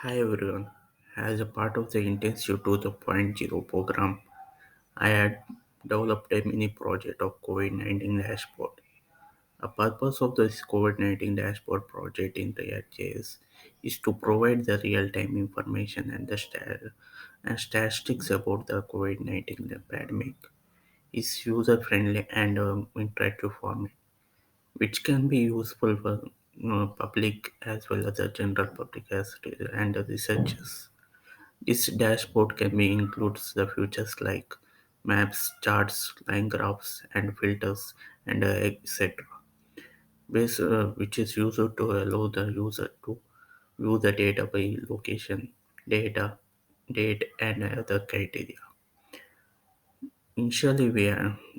Hi everyone. As a part of the intensive 2.0 program, I had developed a mini project of Covid-19 Dashboard. The purpose of this Covid-19 Dashboard project in ReactJS is to provide the real-time information and and statistics about the Covid-19 pandemic. It's user-friendly and interactive format, which can be useful for public as well as the general public and the researchers. This dashboard can be includes the features like maps, charts, line graphs, and filters, and etc. Which is used to allow the user to view the data by location, data, date, and other criteria. Initially,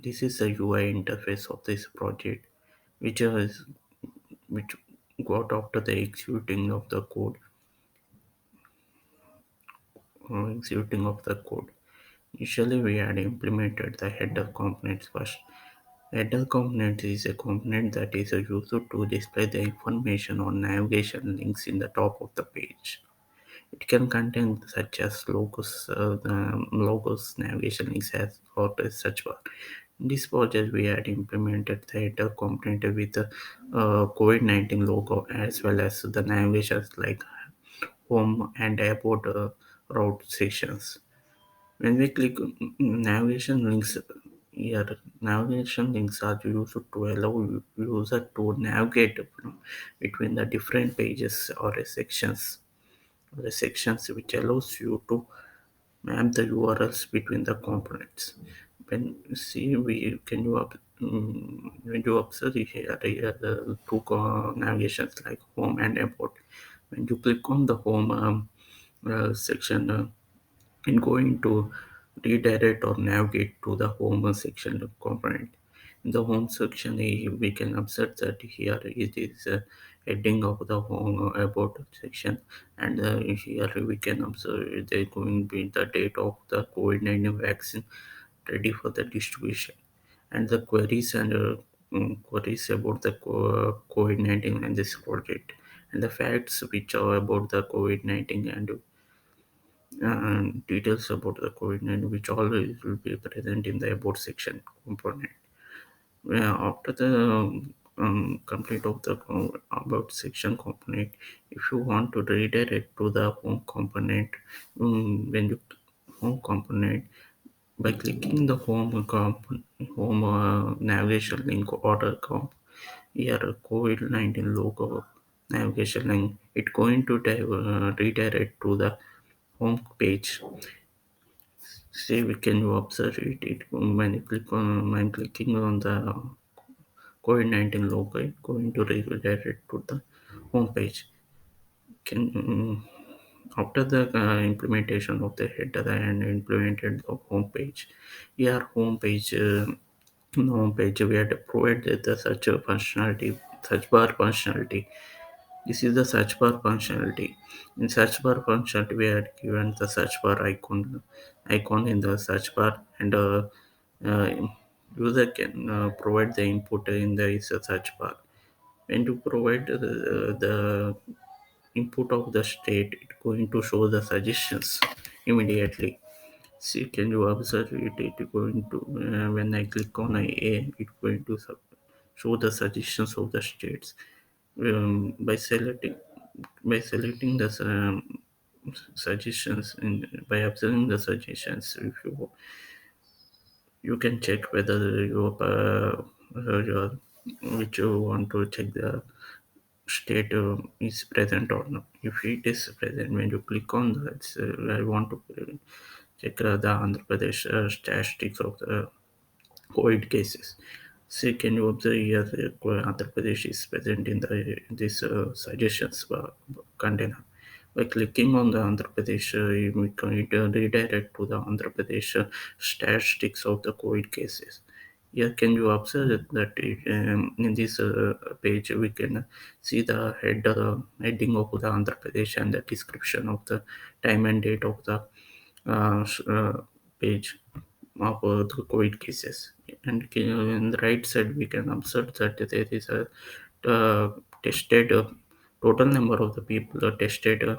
this is the UI interface of this project, which is which got after the executing of the code, executing of the code. Initially, we had implemented the header components first. Header component is a component that is used to display the information or navigation links in the top of the page. It can contain such as logos, navigation links, as or a search bar. In this project, we had implemented the header component with the COVID-19 logo as well as the navigations like home and about route sections. When we click navigation links here, navigation links are used to allow user to navigate between the different pages or sections. The sections which allows you to map the URLs between the components. When you observe here the two navigations like home and about. When you click on the home section. In going to redirect or navigate to the home section component. In the home section, we can observe that here it is a heading of the home about section, and here we can observe there going to be the date of the COVID-19 vaccine ready for the distribution, and the queries and queries about the COVID-19 and this project, and the facts which are about the COVID-19 and details about the COVID-19, which always will be present in the about section component. After the complete of the about section component, if you want to redirect to the home component, when you home component by clicking the home navigation link order comp here COVID-19 logo navigation link, it going to redirect to the home page. See, we can you observe it when you click on I'm clicking on the COVID-19 logo, it going to redirect to the home page. Can after the implementation of the header and implemented the home page, here home page we had provided the search bar functionality. This is the search bar functionality. In search bar functionality, we had given the search bar icon in the search bar, and uh, user can provide the input in the search bar. When you provide the input of the state, it's going to show the suggestions immediately. See, can you observe it? It going to when I click on it's going to show the suggestions of the states by selecting the suggestions and by observing the suggestions. If you can check whether your which you want to check the state is present or not. If it is present, when you click on that, I want to check the Andhra Pradesh statistics of the COVID cases. See, can you observe here Andhra Pradesh is present in this suggestions container. By clicking on the Andhra Pradesh, we can redirect to the Andhra Pradesh statistics of the COVID cases. Here, can you observe that in this page we can see the heading of the Andhra Pradesh and the description of the time and date of the page of the COVID cases. And in the right side, we can observe that there is a tested. Total number of the people tested in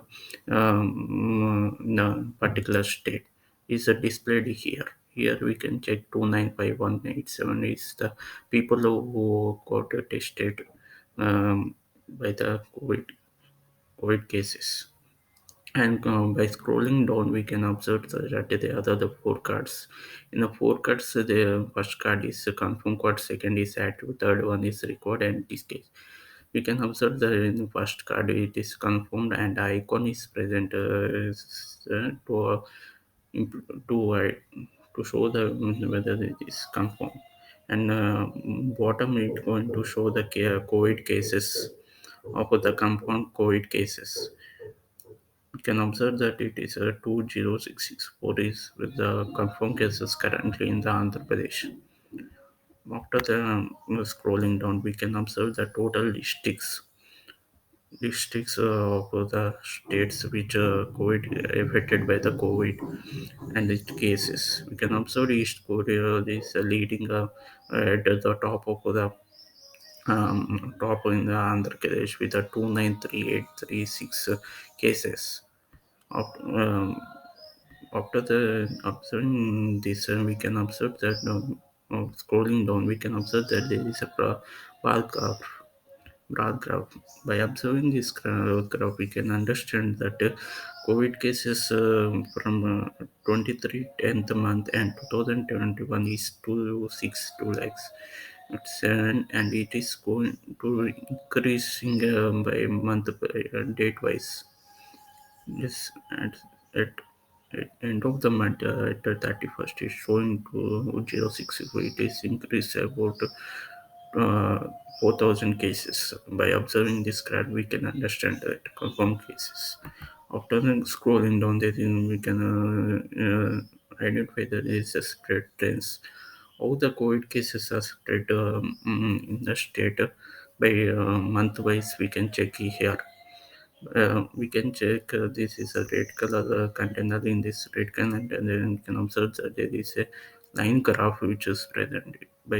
a particular state is displayed here. Here we can check 295,187 is the people who got tested by the COVID cases. And by scrolling down, we can observe that the other four cards. In the four cards, the first card is a confirm card, second is active, third one is record, and this case. We can observe that in the first card it is confirmed and the icon is present to, to show the whether it is confirmed. And bottom it going to show the COVID cases of the confirmed COVID cases. You can observe that it is 20664 is with the confirmed cases currently in the Andhra Pradesh. After the scrolling down, we can observe the total districts of the states which COVID affected by the COVID and its cases. We can observe East Korea is leading at the top of the top in the Andhra Pradesh with the 293836 cases. After the observing this, we can observe that scrolling down, we can observe that there is a bar graph. By observing this graph, we can understand that COVID cases from 23 10th month and 2021 is 262 lakhs. And it is going to increasing by month by date wise. Yes, at end of the month, at the 31st, is showing to 0.6. It is increased about 4,000 cases. By observing this graph, we can understand that confirmed cases. After scrolling down, there we can identify that there is a spread trends. How the COVID cases are spread in the state by month wise, we can check here. We can check this is a red color container. In this red container, and then you can observe that there is a line graph which is present. By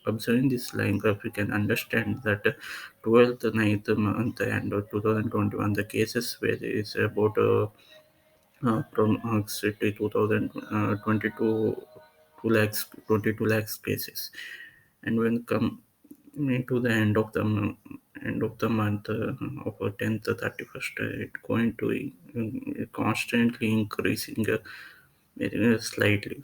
observing this line graph, we can understand that 12th 9th month and 2021 the cases where there is about from city 2022 2 lakhs 22 lakhs cases. And when come to the end of the month of 10th 31st, it going to constantly increasing slightly.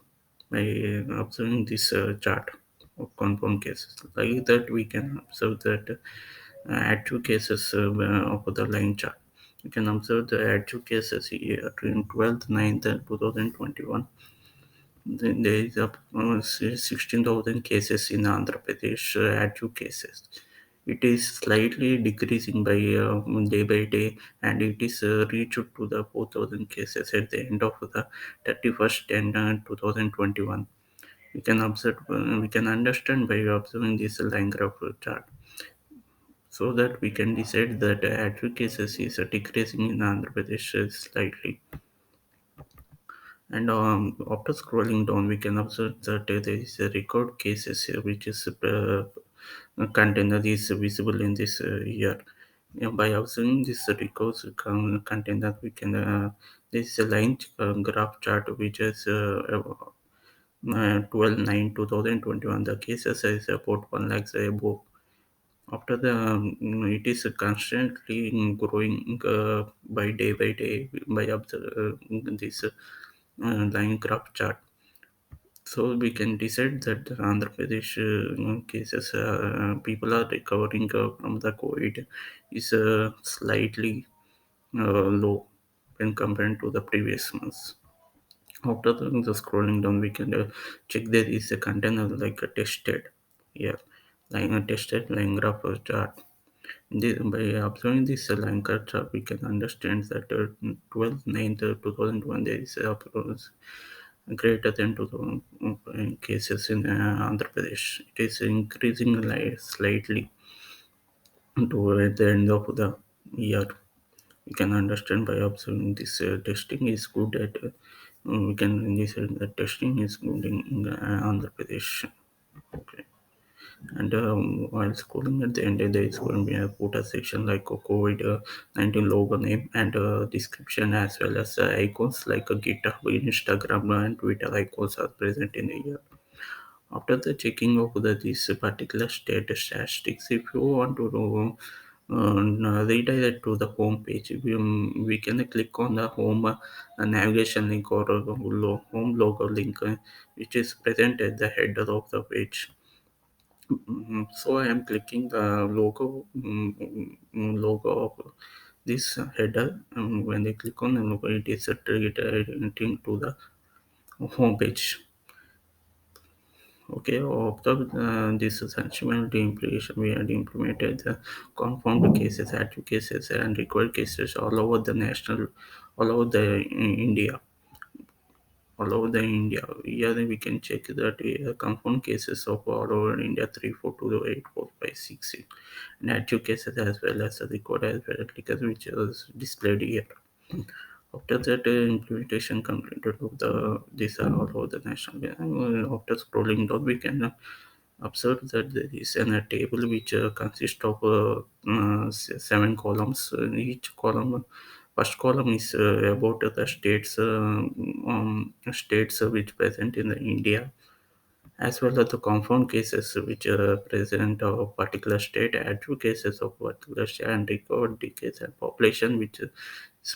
By observing this chart of confirmed cases like that, we can observe that active cases of the line chart. You can observe the active cases here in 12th 9th 2021. Then there is up 16,000 cases in Andhra Pradesh, active cases. It is slightly decreasing by day by day, and it is reached to the 4,000 cases at the end of the 31st and 2021. We can understand by observing this line graph chart, so that we can decide that active cases is decreasing in Andhra Pradesh slightly. And after scrolling down, we can observe that there is a record cases here, which is container is visible in this year. By observing this records container, we can this is a line graph chart which is 12 9 2021. The cases is about 1 lakh above. After the it is constantly growing by day by observing this line graph chart. So we can decide that the Andhra Pradesh cases people are recovering from the COVID is slightly low when compared to the previous months. After the scrolling down, we can check there is a container like tested here, line tested line graph chart. By observing this line graph chart, we can understand that 12 9 2001 there is a greater than 2,000 cases in Andhra Pradesh. It is increasing slightly toward the end of the year. We can understand by observing this testing is good at. We can decide that testing is good in Andhra Pradesh. Okay. And while scrolling at the end, there is going to be a footer section like a COVID-19 logo name and description, as well as icons like a GitHub, Instagram, and Twitter icons are present in here. After the checking of this particular state statistics, if you want to redirect to the home page, we can click on the home navigation link or home logo link, which is present at the header of the page. So I am clicking the logo of this header. When I click on the logo, it is redirecting to the home page. Okay, after this functionality implementation, we had implemented the confirmed cases, active cases, and required cases all over the national, all over the India, all over the India. Here we can check that we have confirmed cases of all over India 3428456, and active cases as well as the record as well because which is displayed here. After that implementation completed of the this all over the national. After scrolling down, we can observe that there is a table which consists of 7 columns. Each column, first column is about the states which present in the India, as well as the confirmed cases which present of particular state, active cases of particular state, and recovered case and population which is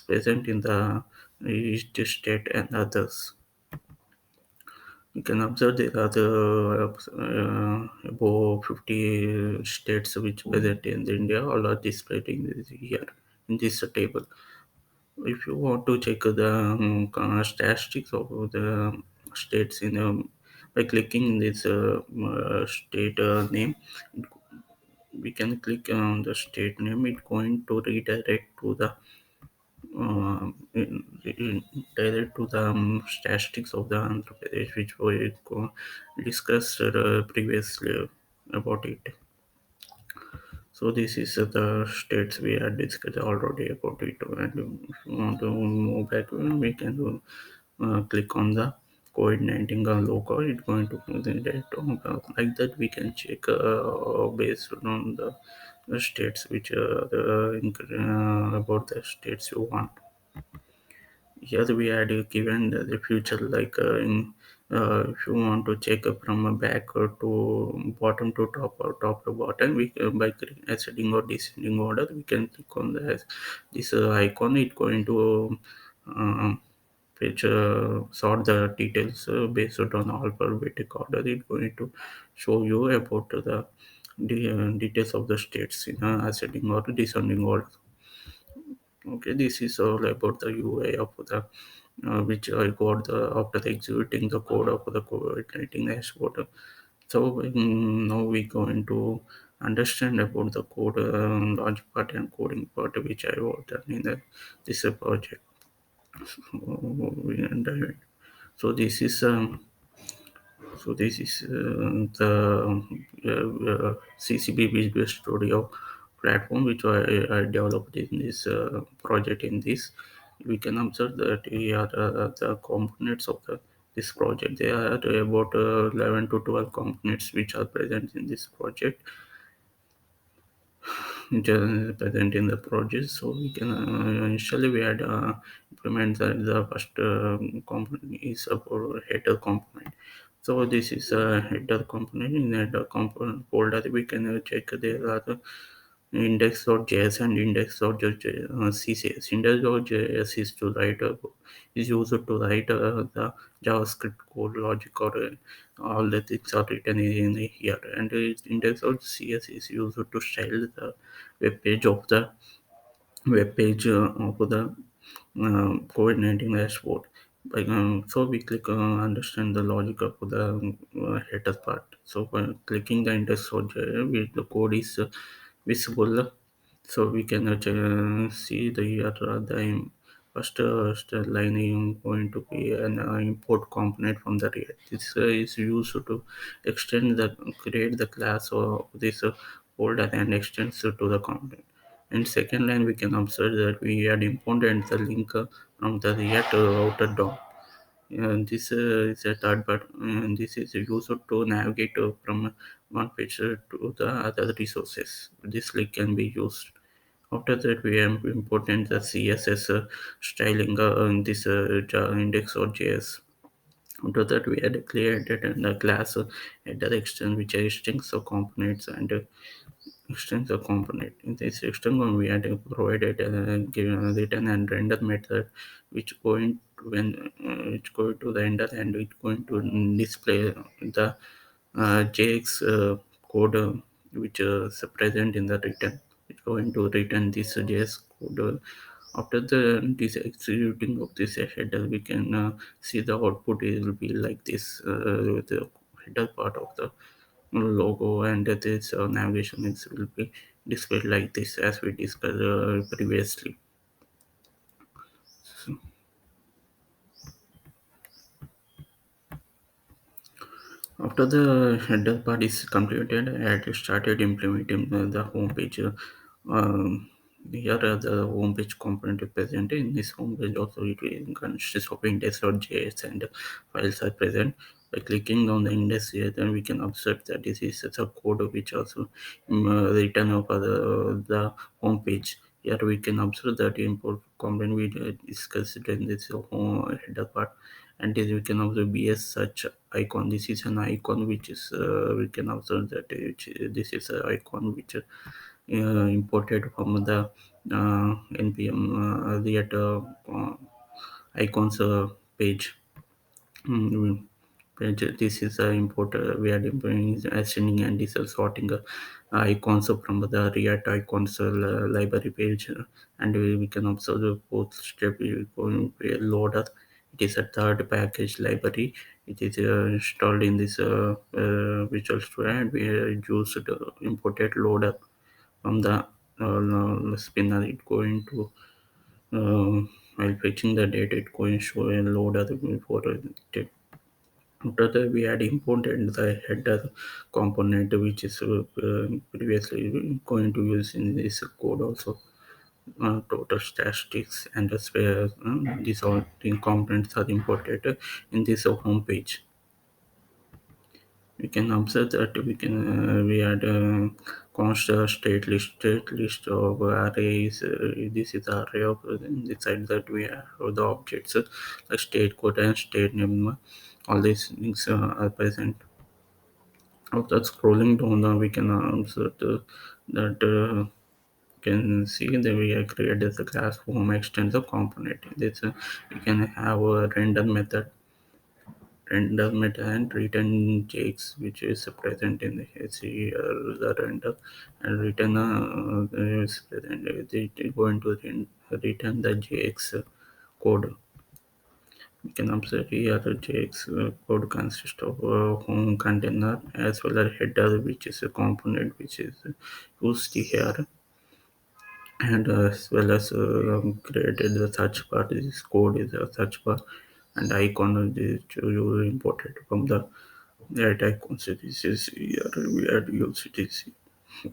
present in the each state and others. You can observe there are above 50 states which present in India, all are displayed in here in this table. If you want to check the statistics of the states in by clicking this state name, we can click on the state name. It's going to redirect to the direct to the statistics of the Andhra Pradesh, which we discussed previously about it. So this is the states we had discussed already about it. And if you want to move back, we can click on the COVID-19 logo. It's going to direct on like that. We can check based on the states which about the states you want. Here we had given the future like in if you want to check from a back to bottom to top or top to bottom, we by ascending or descending order we can click on this icon. It going to uh, which sort the details based on alphabetic order. It going to show you about the details of the states in ascending or descending order. Okay, this is all about the UI of the which I got after executing the code of the COVID-19 dashboard. So now we going to understand about the code logic part and coding part which I worked on in this project. And, so this is the CCB Visual Studio platform which I developed in this project. In this, we can observe that here are the components of this project. There are about 11 to 12 components which are present in this project, which are present in the project. So we can initially we had implement the first component is about header component. So this is a header component. In header component folder we can check there are the index.js and index.ccs. Index.js is to write is used to write the JavaScript code logic or all the things are written in here, and index.cs is used to style the web page of the of the COVID-19 dashboard. So we click understand the logic of the header part. So by clicking the index.js, the code is visible. So we can see the here the first line is going to be an import component from the React. This is used to extend the create the class of this folder and extends to the component. And second line we can observe that we had imported the link from the React router DOM. This is a third, but this is used to navigate from one page to the other resources. This link can be used. After that, we have important the CSS styling in this index or JS. After that, we had created and a class header extension which extends the components and extends the component. In this extension, we had provided given written and render method which going when which go to the render and it going to display the JX code which is present in the return. It's going to return this JS code. After this executing of this header, we can see the output will be like this with the header part of the logo, and this navigation is will be displayed like this as we discussed previously. After the header part is completed, I had started implementing the home page. Um, Here are the home page component present. In this home page also it will consists of index.js and files are present. By clicking on the index here, then we can observe that this is a code which also written over the home page. Here we can observe that import component we discussed in this home header part, and this we can observe BS search icon. This is an icon which is we can observe that this is an icon which imported from the npm React icons page. Mm, this is import we are importing ascending and this is sorting icons from the React icons library page, and we can observe the fourth step is going to loader. It is a third package library. It is installed in this Visual Studio, and we used imported loader from the spinner. It going to while fetching the data, it going to show a loader before it. After that, we had imported the header component, which is previously going to use in this code also. Total statistics and the spare, these all the components are imported in this home page. We can observe that we had const state list of arrays. This is the array of inside that we have the objects like state code and state name. All these things are present. After scrolling down, we can observe that can see that we have created the class home extends the component. This we can have a render method and return checks which is present in the here the render, and return is present. It is going to return the JX code. We can observe here the JX code consists of a home container as well as header, which is a component which is used here, and as well as created the search bar. This code is a search bar, and icon is you imported from the right icon. So this is here we had used this.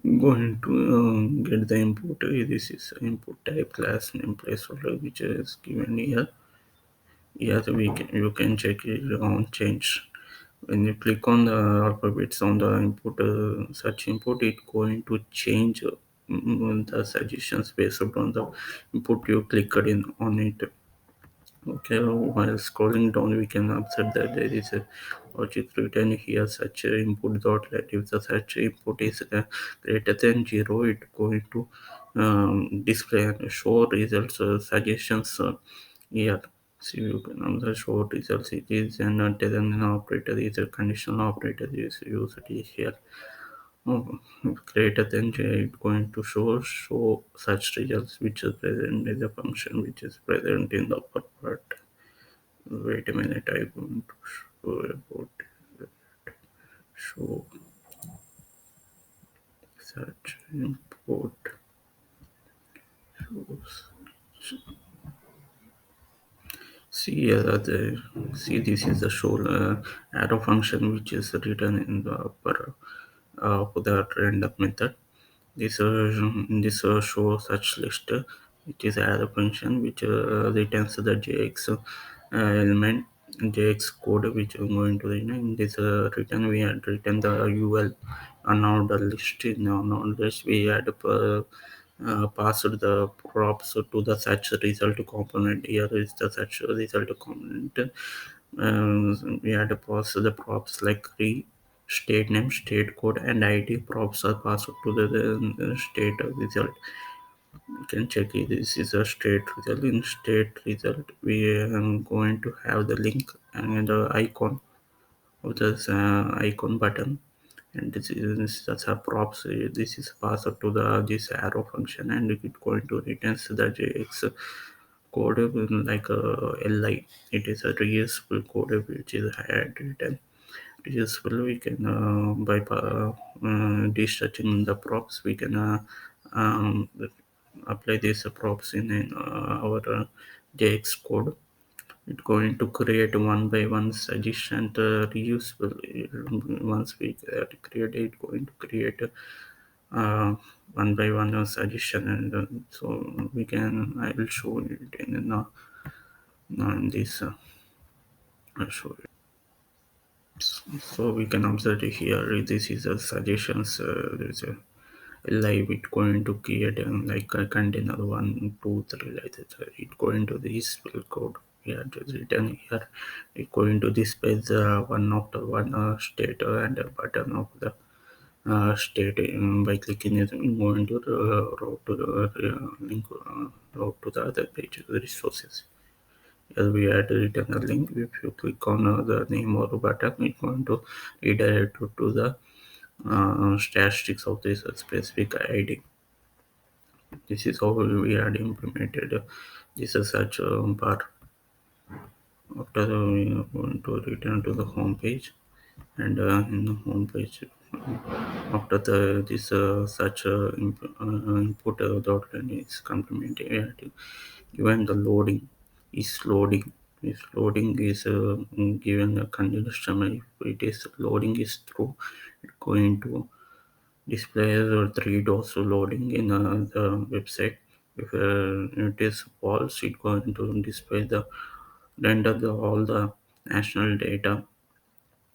Going to get the input. This is input type class name placeholder which is given here. Yes, you can check it on change. When you click on the alphabets on the input search input, it going to change the suggestions based on the input you clicked in on it. Okay, while scrolling down, we can observe that there is a logic written here. Such a input dot let if the such input is greater than 0, it going to display and show results suggestions here. So you can also show results. It is an determinant operator. Is a conditional operator is used here. Oh, greater than j, it going to show such results which is present in the function which is present in the upper part. Wait a minute, I'm going to show about show such import shows. See this is the show arrow function which is written in the upper of the render method. This show such list. It is arrow function which returns the JX element JX code which I'm going to in this return we had written the UL and now the list in now list we had passed the props to the search result component. Here is the search result component. We had to pass the props like the state name, state code, and ID. Props are passed to the state result. You can check it. This is a state result. In state result, we are going to have the link and the icon of this icon button, and this is that's a props. This is passed to the this arrow function, and it going to returns the JX code like a li. It is a reusable code which is had written. Reusable we can by destructuring the props we can apply these props in our JX code. It's going to create one by one suggestion reusable. Once we create it, going to create one by one suggestion, and so we can. I will show it in this. I'll show it. So we can observe it here. This is a suggestions. There's a live it going to create like a container 1 2 3 like that. It going to this spell code. Yeah, just written here. It going to display the one of the one state and a button of the state by clicking it going to the route to the link route to the other page the resources. Here we had written a link. If you click on the name or button, it's going to redirect to the statistics of this specific ID. This is how we had implemented this search bar. After we are going to return to the home page, and in the home page, after the this search input line is complemented, we had to given the loading is loading. If loading is given a condition, if it is loading is through, it's going to display the three doors loading in the website. If it is false, it's going to display the render all the national data,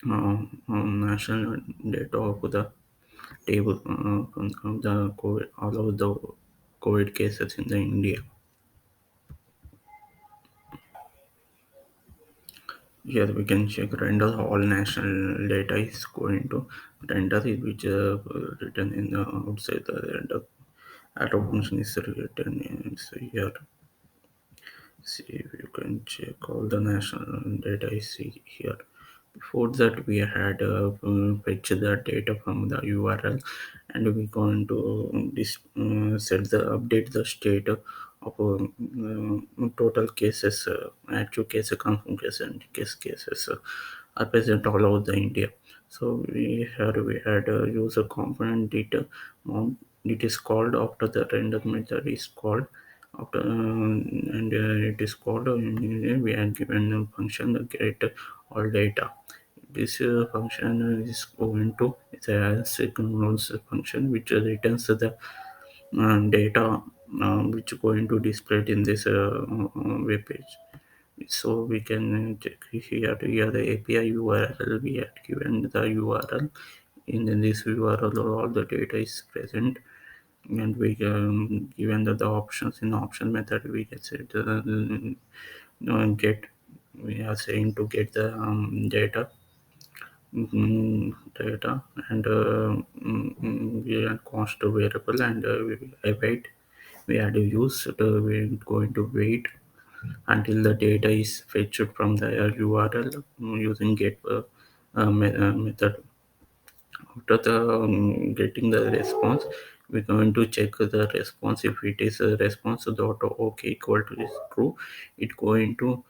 national data of the table of the COVID, all of the COVID cases in the India. Here we can check render all national data is going to render it, which written in the outside the render arrow function is written in so here. See if you can check all the national data I see here. Before that, we had fetch the data from the URL, and we going to set the update the state of total cases, actual cases, confirmed cases, and cases are present all over the India. So we had a user component data mount. It is called after the render method is called after and it is called we are given a function that get all data. This function is going to it's a signals function which returns the data which going to display it in this web page. So we can check here the API URL. We had given the URL. In this URL all the data is present, and we can given the options in the option method we can set get. We are saying to get the data data, and we are const variable, and we will await. We had to use we're going to wait until the data is fetched from the URL using get method. After the getting the response, we're going to check the response. If it is a response dot okay equal to is true, it's going to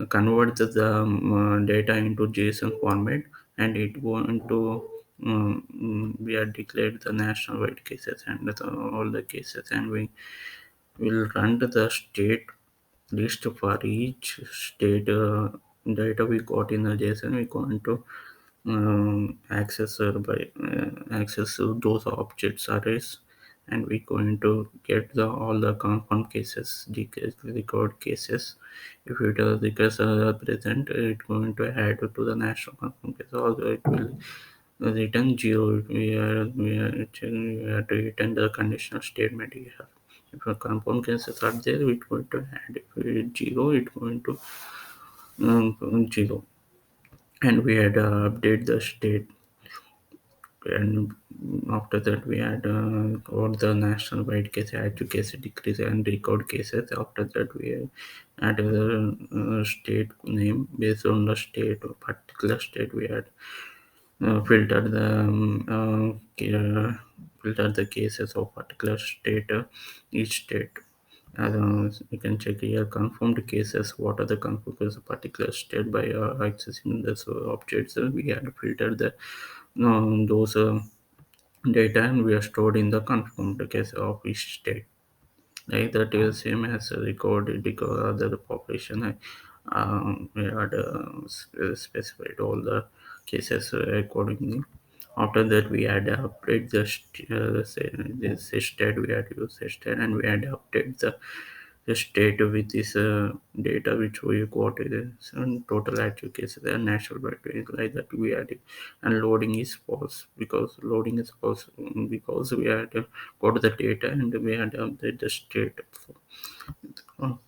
convert data into JSON format, and it going to we are declared the national wide cases and all the cases, and we will run the state list for each state data we got in the JSON. We're going to access those objects arrays and we going to get the all the confirm cases, the record cases. If it the cases are present, it going to add to the national confirm case. Also, it will return zero. We are to return the conditional statement here. If a confirm cases are there, it going to add. If it is zero, it going to zero. And we had update the state, and after that we had all the national wide case, add to case, decrease and record cases. After that we had state name. Based on the state, particular state, we had filter the filter the cases of particular state, each state. You can check here confirmed cases. What are the confirmed cases of particular state? By accessing this objects, we had filtered the those data, and we are stored in the confirmed case of each state. Like that is same as a record because the population. We had specified all the cases accordingly. After that, we had update the this state. We had used state, and we had update the state with this data which we got is total active cases and national birthday like that we had it. And loading is false because loading is false because we had got the data and we had the state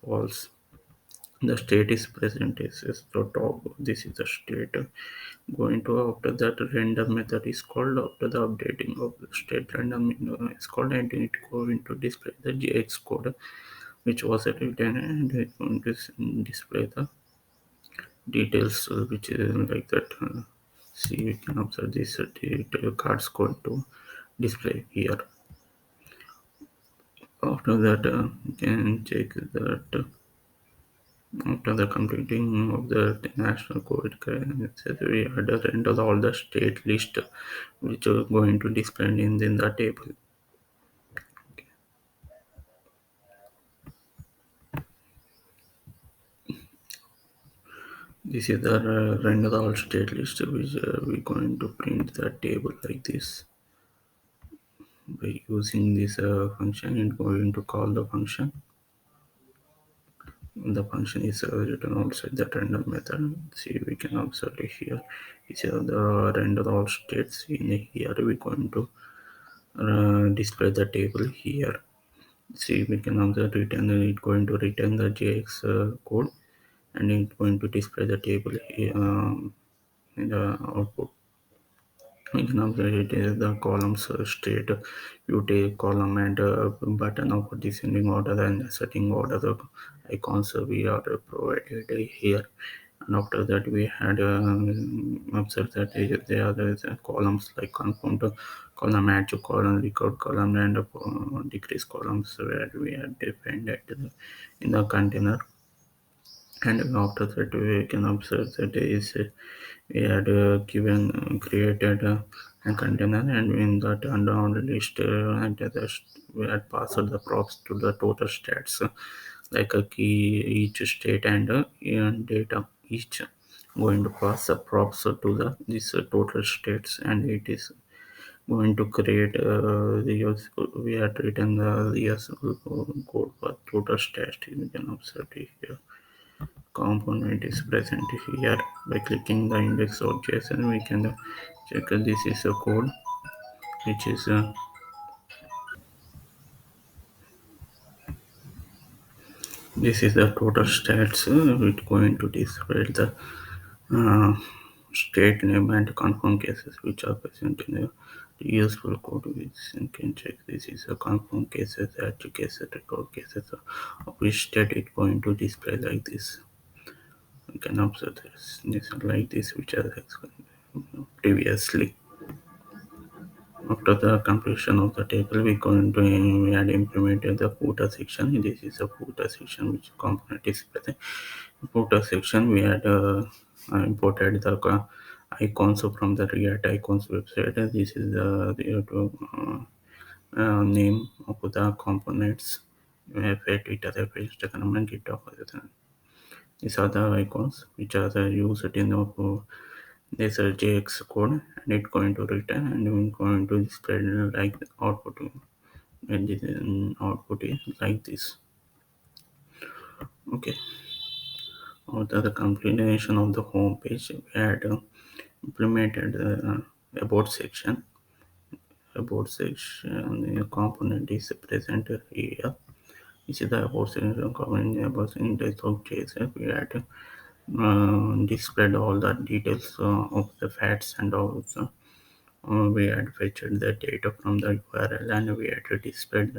false. The state is present is the top. This is the state. Going to after that random method is called after the updating of the state random is called, and it going to display the JX code which was written, and it's going to display the details which is like that. See, we can observe this detail cards going to display here. After that, you can check that after the completing of the national code, it says we had enter all the state list which are going to display in the table. This is the render all state list which we're going to print the table like this. By using this function, it's going to call the function. The function is written outside that random method. See, we can observe it here. It's the render all states in here. We're going to display the table here. See, we can observe return. It's going to return the JX code, and it's going to display the table here, in the output. You can observe it is the columns state. You take column and button of descending order and ascending order. The icons we are provided here. And after that, we had observed that there are columns like confirmed column, add to column, record column, and decrease columns where we had defined it in the container. And after that, we can observe that is we had given created a container, and in that unknown list and we had passed the props to the total stats like a key each state and data each going to pass the props to the this total states, and it is going to create the we had written the useful code for total stats. You can observe it here. Component is present here. By clicking the index.json, we can check this is a code which is this is the total stats. It's going to display the uh, state name and confirm cases which are present in the useful code, which you can check. This is a confirm cases, add cases, record cases of which state it going to display like this. You can observe this like this which are explained previously. After the completion of the table, we had implemented the footer section. This is a footer section which component is present. Footer section, we had imported the icons from the React icons website. This is the name of the components. Instagram and GitHub. These are the icons which are used in this JX code, and it's going to return and we're going to display like the output. and the output is like this. Okay, after the completion of the home page, we had implemented the about section. About section component is present here. This is the about section component. About in JSF, we had displayed all the details of the facts, and also we had fetched the data from the URL, and we had displayed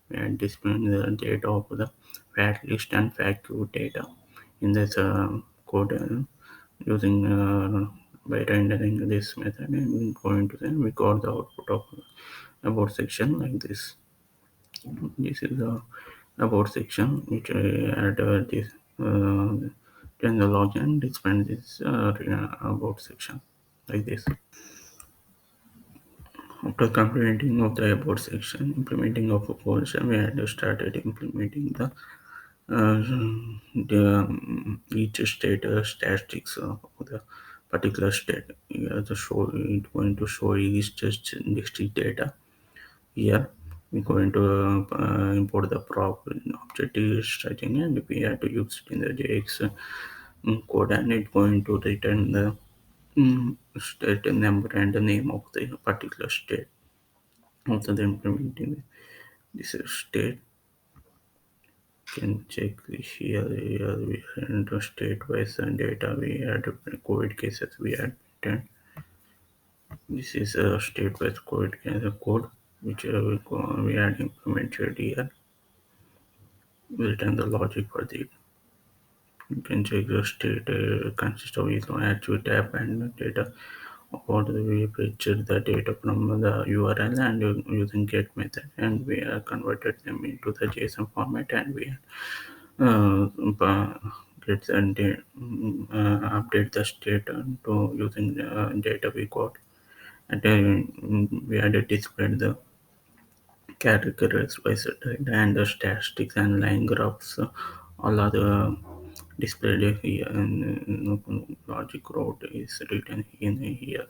the data of the fact list and faq data in this code using by rendering this method, and going to then we got the output of about section like this. This is the about section which I had this then the log and expand this about section like this. After completing of the about section, implementing of a portion, we had started implementing uh, each state statistics of the particular state. Here the show it going to show each district data. Here we're going to import the prop objective stretching, and we have to use it in the JX code, and it's going to return the state number and the name of the particular state. After the implementing this state, can check here we enter state wise and data we had COVID cases we had 10. This is a state wise COVID case code which we had implemented here. We return the logic for the you can check the state consists of each attribute tab and data about the we fetched the data from the URL and using get method, and we converted them into the JSON format, and we uh, get and update the state to using data we got, and then we had displayed the categories by data and the statistics and line graphs. All are the displayed here, and logic route is written in here.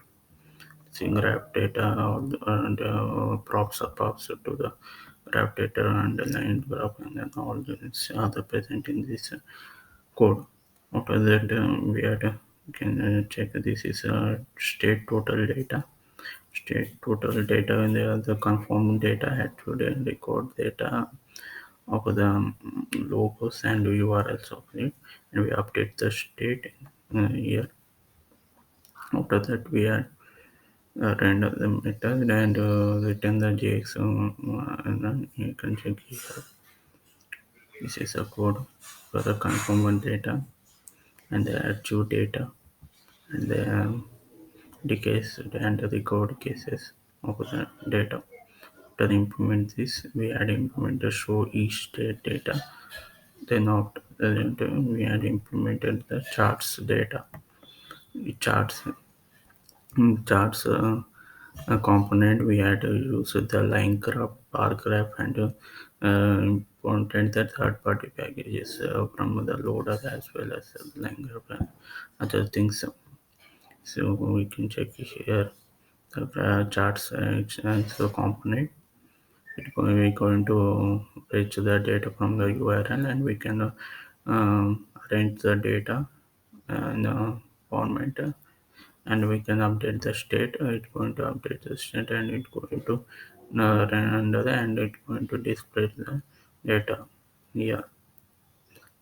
See graph data and props to the graph data and the line graph, and then all these are the present in this code. After that, we had can check this is state total data. State total data, and there are the conform data, attribute and record data of the logos and URLs of it, and we update the state here. After that, we had render the method and return the JX, and then you can check here. This is a code for the conform data and the attribute data and the decays and the record cases of the data. After implement this, we had implement the show each state data. Then after that, we had implemented the charts data. The charts component we had to use the line graph, bar graph, and imported the third party packages from the loader as well as the line graph and other things. So we can check here the charts so component. We're going to fetch the data from the URL, and we can arrange the data and format, and we can update the state. It's going to update the state, and it's going to render the, and it's going to display the data here.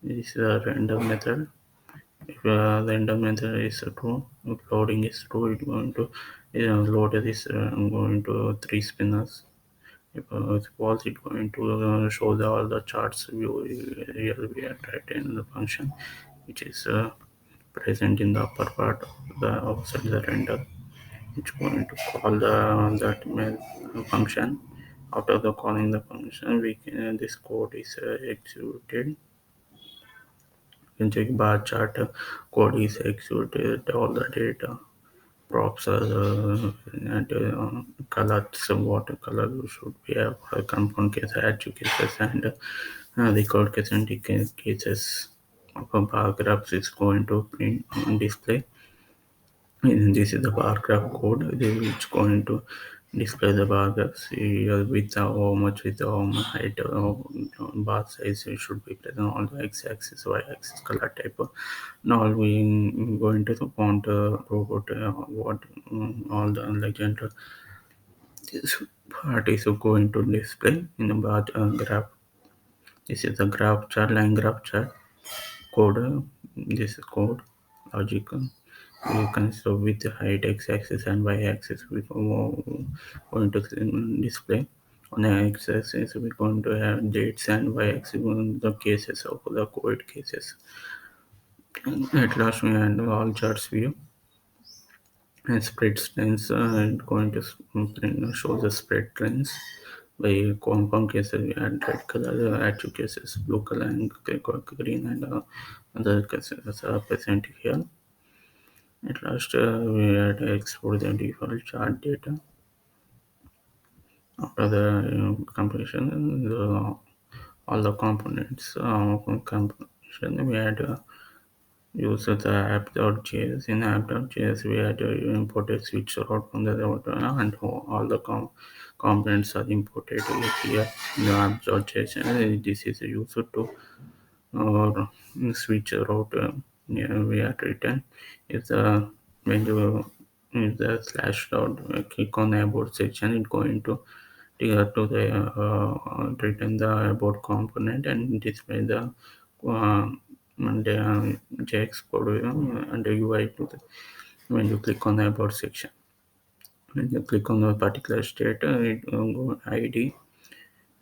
This is a render method. If the render method is true, if loading is true, it's going to load this going to three spinners. If it's false, it's going to show all the charts view here we are right in the function, which is present in the upper part of the outside the render. It's going to call that main function. After the calling the function, we can this code is executed. You can check bar chart code is executed. All the data props are and colors. What color should be have compound case, attribute cases, and record case and decay cases of a bar graphs is going to print display. And this is the bar graph code which going to display the bar graphs here with how much with how much height bar size should be present on the x-axis, y-axis, color type. Now we go into the font robot what all the legend this part is going to display in the bar graph. This is the graph chart, line graph chart code. This is code logic. You can show with the height x-axis and y-axis. We going to display on the x-axis. We're going to have dates and y-axis the cases of the COVID cases. And at last, we have all charts view and spread trends. Going to show the spread trends. By compound cases, we had red color, active cases, blue color, and green, and other cases are present here. At last, we had export the default chart data. After the completion, all the components completion, we had used the app.js. In app.js, we had imported switch route from the router, and all the components are imported here in the app.js. And this is used to or switch route. Yeah, we had written if the when you if the slash dot click on the about section, it's going to to the return the about component and display the uh, and JX code and the UI to the when you click on the about section. When you click on the particular state, it go ID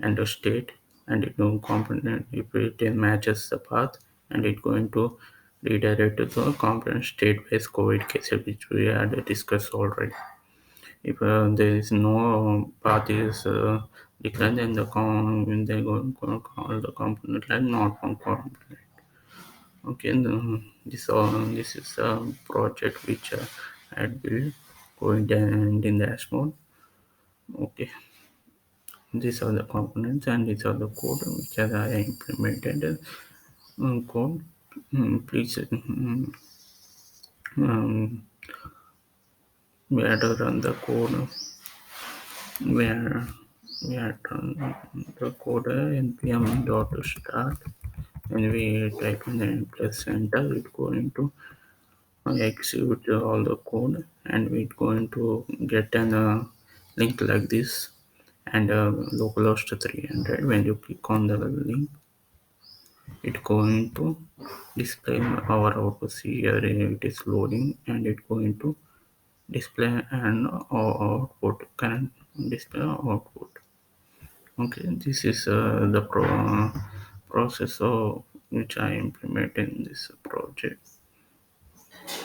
and the state and it will component if it matches the path and it going to redirect to the component state-based COVID case which we had discussed already. If there is no path is declared, then the when they go call the component like not from component. Okay, this is a project which I had built going and in the dashboard. Okay, these are the components and these are the code which I implemented. Code. Please, we had to run the code. Where we had run the code npm dot start and we type in the plus enter. It's going to execute all the code and we're going to get an link like this and localhost 300. When you click on the link, it's going to display our output. See here it is loading and it's going to display an output, current display output. Okay, this is the process of which I implement in this project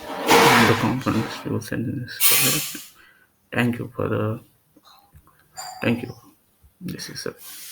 and the components used in this project. Thank you for the thank you. This is it.